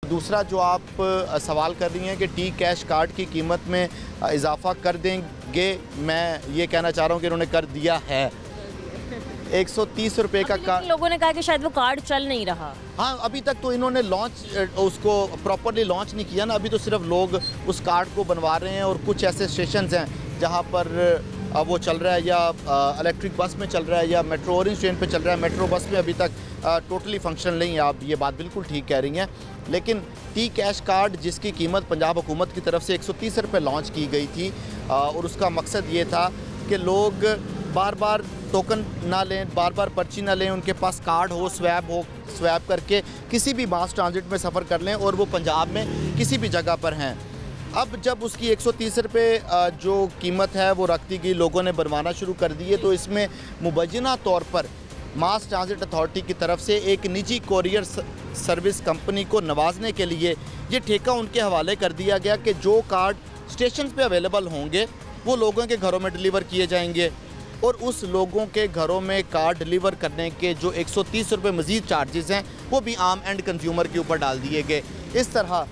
दूसरा जो आप सवाल कर रही हैं कि टी कैश कार्ड की कीमत में इजाफा कर देंगे, मैं ये कहना चाह रहा हूँ कि उन्होंने कर दिया है। 130 रुपये का कार्ड, लोगों ने कहा कि शायद वो कार्ड चल नहीं रहा। हाँ, अभी तक तो इन्होंने लॉन्च उसको प्रॉपरली लॉन्च नहीं किया ना, अभी तो सिर्फ लोग उस कार्ड को बनवा रहे हैं और कुछ ऐसे स्टेशन हैं जहाँ पर वो चल रहा है, या इलेक्ट्रिक बस में चल रहा है, या मेट्रो ऑरेंज ट्रेन पे चल रहा है। मेट्रो बस में अभी तक टोटली फंक्शनल नहीं है। आप ये बात बिल्कुल ठीक कह रही हैं, लेकिन टी कैश कार्ड जिसकी कीमत पंजाब हुकूमत की तरफ से 130 रुपये लॉन्च की गई थी, और उसका मकसद ये था कि लोग बार बार टोकन ना लें, बार बार पर्ची ना लें, उनके पास कार्ड हो, स्वैप करके किसी भी मास ट्रांजिट में सफ़र कर लें और वो पंजाब में किसी भी जगह पर हैं। अब जब उसकी 130 रुपये जो कीमत है वो रख दी गई, लोगों ने बनवाना शुरू कर दिए, तो इसमें मुबैना तौर पर मास ट्रांजिट अथॉरिटी की तरफ से एक निजी कोरियर सर्विस कंपनी को नवाजने के लिए ये ठेका उनके हवाले कर दिया गया कि जो कार्ड स्टेशन पे अवेलेबल होंगे वो लोगों के घरों में डिलीवर किए जाएंगे, और उस लोगों के घरों में कार्ड डिलीवर करने के जो 130 रुपये मज़ीद चार्जेस हैं वो भी आम एंड कंज्यूमर के ऊपर डाल दिए गए। इस तरह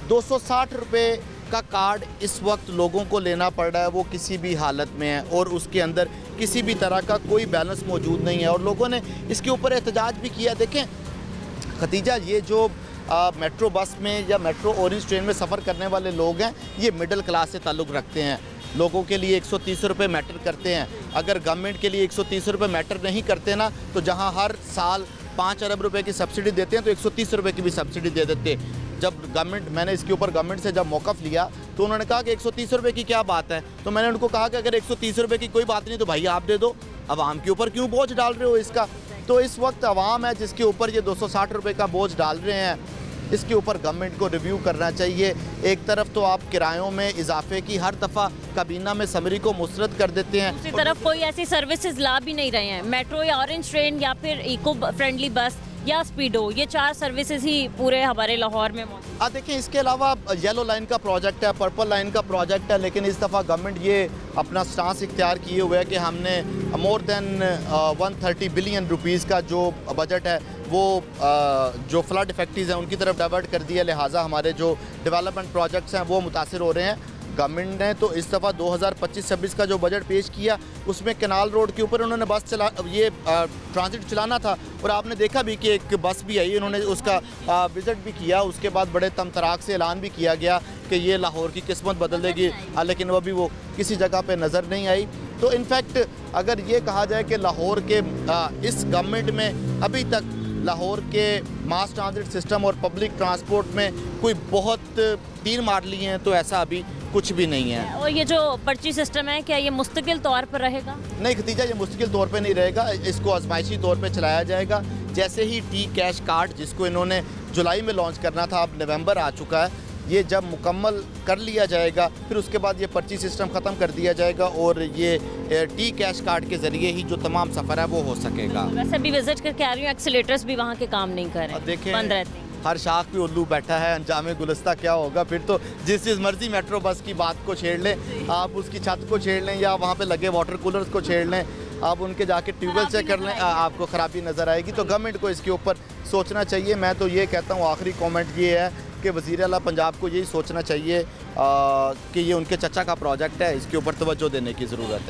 260 रुपये का कार्ड इस वक्त लोगों को लेना पड़ रहा है, वो किसी भी हालत में है और उसके अंदर किसी भी तरह का कोई बैलेंस मौजूद नहीं है, और लोगों ने इसके ऊपर एहतजाज भी किया। देखें खतीजा, ये जो मेट्रो बस में या मेट्रो ऑरेंज ट्रेन में सफ़र करने वाले लोग हैं, ये मिडिल क्लास से ताल्लुक़ रखते हैं। लोगों के लिए 130 रुपये मैटर करते हैं। अगर गवर्नमेंट के लिए 130 रुपये मैटर नहीं करते ना, तो जहां हर साल 5 अरब रुपए की सब्सिडी देते हैं, तो 130 रुपये की भी सब्सिडी दे देते। जब गवर्नमेंट, मैंने इसके ऊपर गवर्नमेंट से जब मौक़िफ़ लिया तो उन्होंने कहा कि 130 रुपये की क्या बात है, तो मैंने उनको कहा कि अगर 130 रुपये की कोई बात नहीं तो भाई आप दे दो, आवाम के ऊपर क्यों बोझ डाल रहे हो इसका। तो इस वक्त आवाम है जिसके ऊपर ये 260 रुपये का बोझ डाल रहे हैं, इसके ऊपर गवर्नमेंट को रिव्यू करना चाहिए। एक तरफ तो आप किरायों में इजाफे की हर दफ़ा काबीना में समरी को मुस्तरद कर देते हैं, दूसरी तरफ कोई ऐसी सर्विसेज ला भी नहीं रहे हैं। मेट्रो या ऑरेंज ट्रेन या फिर इको फ्रेंडली बस या स्पीडो, ये 4 सर्विसेज ही पूरे हमारे लाहौर में मौजूद। देखें, इसके अलावा येलो लाइन का प्रोजेक्ट है, पर्पल लाइन का प्रोजेक्ट है, लेकिन इस दफ़ा गवर्नमेंट ये अपना स्टांस इख्तियार किए हुए है कि हमने मोर दैन 130 बिलियन रुपीज़ का जो बजट है वो जो फ्लड इफेक्टिव हैं उनकी तरफ डाइवर्ट कर दिया, लिहाजा हमारे जो डेवलपमेंट प्रोजेक्ट्स हैं वो मुतासिर हो रहे हैं। गवर्नमेंट ने तो इस दफ़ा 2025-26 का जो बजट पेश किया उसमें कैनाल रोड के ऊपर उन्होंने बस ट्रांजिट चलाना था, और आपने देखा भी कि एक बस भी आई, उन्होंने उसका विज़िट भी किया। उसके बाद बड़े तमतराक से ऐलान भी किया गया कि ये लाहौर की किस्मत बदल देगी, लेकिन अभी वो किसी जगह पे नज़र नहीं आई। तो इनफैक्ट अगर ये कहा जाए कि लाहौर के इस गवर्नमेंट में अभी तक लाहौर के मास ट्रांजिट सिस्टम और पब्लिक ट्रांसपोर्ट में कोई बहुत तीर मार लिए हैं, तो ऐसा अभी कुछ भी नहीं है। और ये जो पर्ची सिस्टम है, क्या ये मुस्तकिल तौर पर रहेगा? नहीं खतीजा, ये मुस्तकिल तौर पे नहीं रहेगा, इसको आजमाइशी तौर पे चलाया जाएगा। जैसे ही टी कैश कार्ड जिसको इन्होंने जुलाई में लॉन्च करना था, अब नवंबर आ चुका है, ये जब मुकम्मल कर लिया जाएगा फिर उसके बाद ये पर्ची सिस्टम ख़त्म कर दिया जाएगा और ये टी कैश कार्ड के ज़रिए ही जो तमाम सफ़र है वो हो सकेगा। वैसे भी विजिट करके आ रही हूँ, एक्सीलेटर्स भी वहाँ के काम नहीं कर रहे, देखें बंद रहते हैं। हर शाख पे उल्लू बैठा है, अंजाम गुलस्ता क्या होगा। फिर तो जिस मर्जी मेट्रो बस की बात को छेड़ लें, आप उसकी छत को छेड़ लें या वहाँ पे लगे वाटर कूलर्स को छेड़ लें, आप उनके जाके ट्यूबवेल चेक कर लें, आपको ख़राबी नज़र आएगी। तो गवर्नमेंट को इसके ऊपर सोचना चाहिए। मैं तो ये कहता हूँ, आखिरी कॉमेंट ये है कि वज़ीर आला पंजाब को यही सोचना चाहिए कि ये उनके चचा का प्रोजेक्ट है, इसके ऊपर तवज्जो देने की ज़रूरत है।